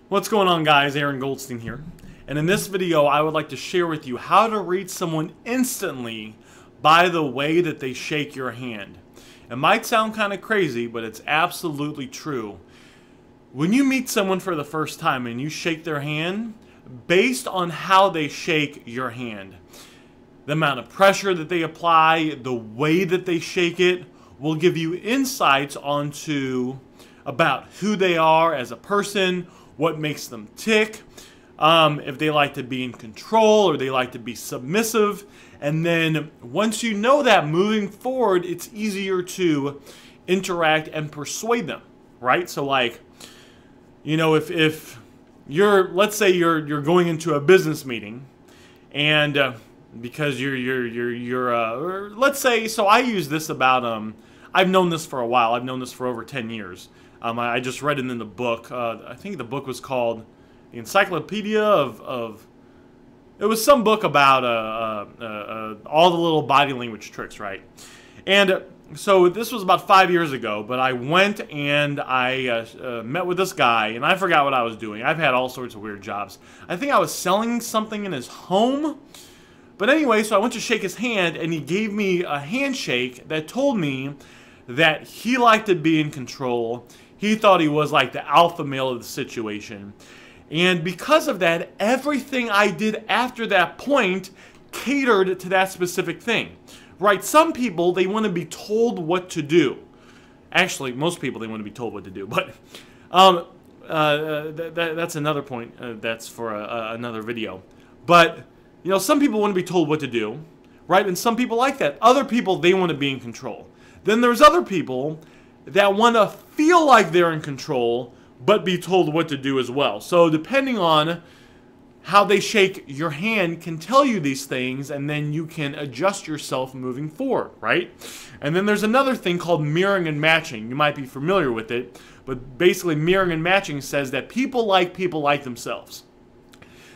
What's going on, guys? Aaron Goldsten here. And in this video, I would like to share with you how to read someone instantly by the way that they shake your hand. It might sound kind of crazy, but it's absolutely true. When you meet someone for the first time and you shake their hand, based on how they shake your hand, the amount of pressure that they apply, the way that they shake it, will give you insights onto about who they are as a person, what makes them tick, if they like to be in control or they like to be submissive. And then once you know that, moving forward, it's easier to interact and persuade them, right? So like, you know, if you're, let's say you're going into a business meeting and because let's say, so I use this about, I've known this for a while. I've known this for over 10 years. I just read it in the book. I think the book was called The Encyclopedia of it was some book about all the little body language tricks, right? And so this was about 5 years ago, but I went and I met with this guy, and I forgot what I was doing. I've had all sorts of weird jobs. I think I was selling something in his home. But anyway, so I went to shake his hand, and he gave me a handshake that told me that he liked to be in control. He thought he was like the alpha male of the situation. And because of that, everything I did after that point catered to that specific thing. Right? Some people, they want to be told what to do. Actually, most people, they want to be told what to do. But that's another point. That's for another video. But, you know, some people want to be told what to do. Right? And some people like that. Other people, they want to be in control. Then there's other people that want to feel like they're in control, but be told what to do as well. So depending on how they shake your hand can tell you these things, and then you can adjust yourself moving forward, right? And then there's another thing called mirroring and matching. You might be familiar with it, but basically mirroring and matching says that people like themselves.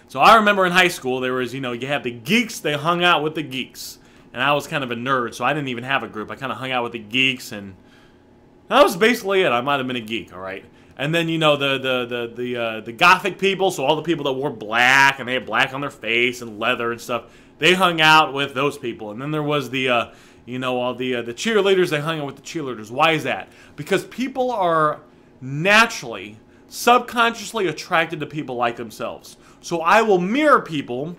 So I remember in high school, there was, you know, you had the geeks, they hung out with the geeks. And I was kind of a nerd, so I didn't even have a group. I kind of hung out with the geeks, and that was basically it. I might have been a geek, all right? And then, you know, the gothic people, so all the people that wore black, and they had black on their face and leather and stuff, they hung out with those people. And then there was the, you know, all the cheerleaders, they hung out with the cheerleaders. Why is that? Because people are naturally, subconsciously attracted to people like themselves. So I will mirror people.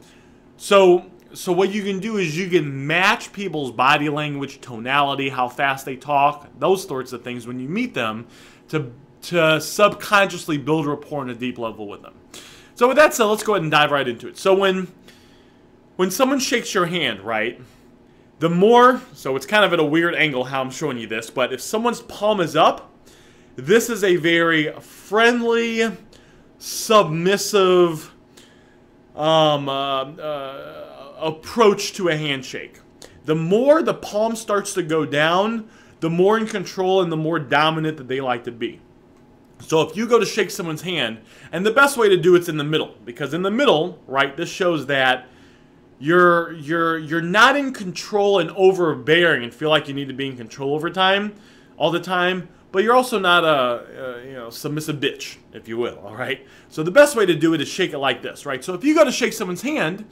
So what you can do is you can match people's body language, tonality, how fast they talk, those sorts of things when you meet them to subconsciously build rapport on a deep level with them. So with that said, let's go ahead and dive right into it. So when someone shakes your hand, right, the more, so it's kind of at a weird angle how I'm showing you this, but if someone's palm is up, this is a very friendly, submissive, approach to a handshake. The more the palm starts to go down, the more in control and the more dominant that they like to be. So if you go to shake someone's hand, and the best way to do it's in the middle, because in the middle, right, this shows that you're not in control and overbearing and feel like you need to be in control all the time, but you're also not a you know, submissive bitch, if you will, all right? So the best way to do it is shake it like this, right? So if you go to shake someone's hand,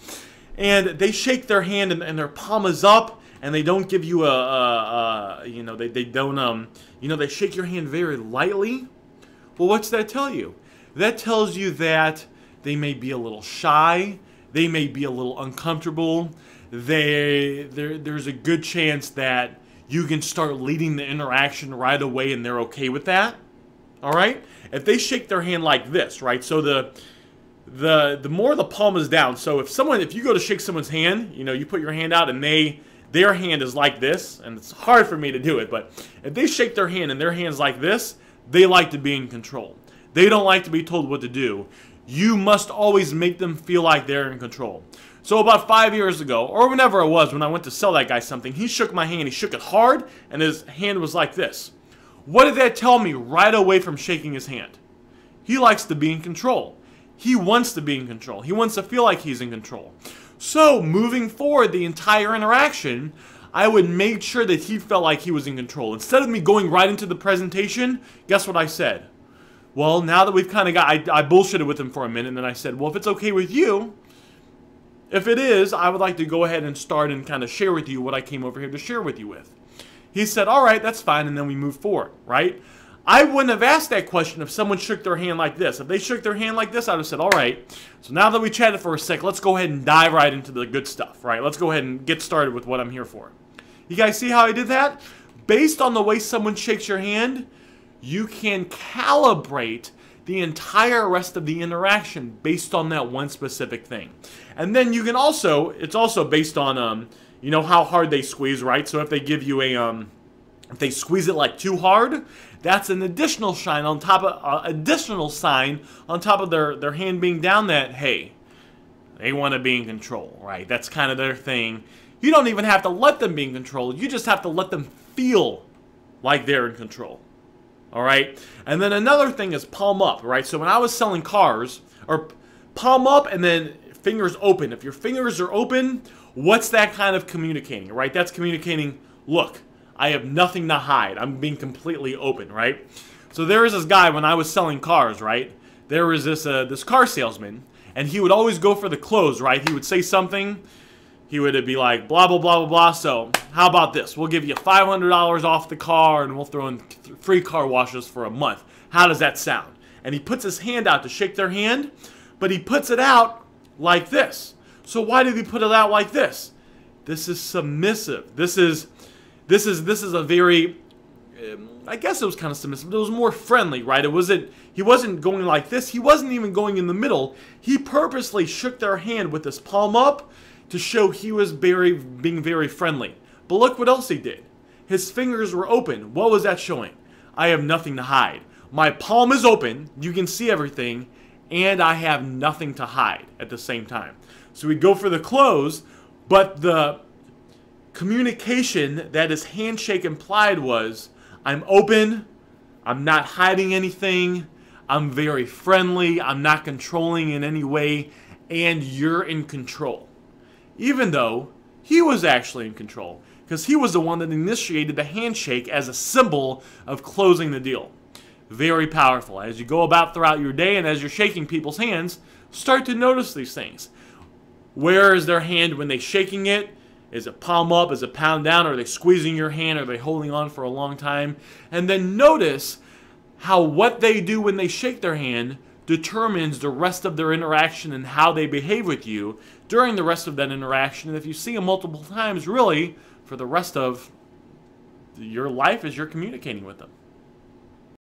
and they shake their hand and their palm is up, and they don't give you you know, they don't, you know, they shake your hand very lightly. Well, what's that tell you? That tells you that they may be a little shy, they may be a little uncomfortable, there's a good chance that you can start leading the interaction right away and they're okay with that, all right? If they shake their hand like this, right, so the more the palm is down. So if you go to shake someone's hand, you know, you put your hand out and their hand is like this, and it's hard for me to do it, but if they shake their hand and their hand's like this, they like to be in control. They don't like to be told what to do. You must always make them feel like they're in control. So about 5 years ago, or whenever it was, when I went to sell that guy something, he shook my hand, he shook it hard, and his hand was like this. What did that tell me right away from shaking his hand? He likes to be in control. He wants to be in control. He wants to feel like he's in control. So, moving forward, the entire interaction, I would make sure that he felt like he was in control. Instead of me going right into the presentation, guess what I said? Well, now that we've kind of got, I bullshitted with him for a minute, and then I said, well, if it's okay with you, if it is, I would like to go ahead and start and kind of share with you what I came over here to share with you with. He said, all right, that's fine, and then we moved forward, right? I wouldn't have asked that question if someone shook their hand like this. If they shook their hand like this, I would have said, all right, so now that we chatted for a sec, let's go ahead and dive right into the good stuff, right? Let's go ahead and get started with what I'm here for. You guys see how I did that? Based on the way someone shakes your hand, you can calibrate the entire rest of the interaction based on that one specific thing. And then you can also, it's also based on, you know, how hard they squeeze, right? So if they give you a, if they squeeze it like too hard, that's an additional sign on top of their hand being down that, hey, they want to be in control, right? That's kind of their thing. You don't even have to let them be in control. You just have to let them feel like they're in control. All right? And then another thing is palm up, right? So when I was selling cars, or palm up and then fingers open. If your fingers are open, what's that kind of communicating, right? That's communicating, look, I have nothing to hide. I'm being completely open, right? So there was this guy when I was selling cars, right? There was this car salesman, and he would always go for the close, right? He would say something. He would be like, blah, blah, blah, blah, blah. So how about this? We'll give you $500 off the car, and we'll throw in free car washes for a month. How does that sound? And he puts his hand out to shake their hand, but he puts it out like this. So why did he put it out like this? This is submissive. This is a very, I guess it was kind of submissive, but it was more friendly, right? He wasn't going like this. He wasn't even going in the middle. He purposely shook their hand with his palm up to show he was being very friendly. But look what else he did. His fingers were open. What was that showing? I have nothing to hide. My palm is open. You can see everything. And I have nothing to hide at the same time. So we go for the close, but the communication that his handshake implied was, I'm open, I'm not hiding anything, I'm very friendly, I'm not controlling in any way, and you're in control. Even though he was actually in control, because he was the one that initiated the handshake as a symbol of closing the deal. Very powerful. As you go about throughout your day and as you're shaking people's hands, start to notice these things. Where is their hand when they're shaking it? Is it palm up? Is it palm down? Are they squeezing your hand? Are they holding on for a long time? And then notice how what they do when they shake their hand determines the rest of their interaction and how they behave with you during the rest of that interaction. And if you see them multiple times, really, for the rest of your life as you're communicating with them.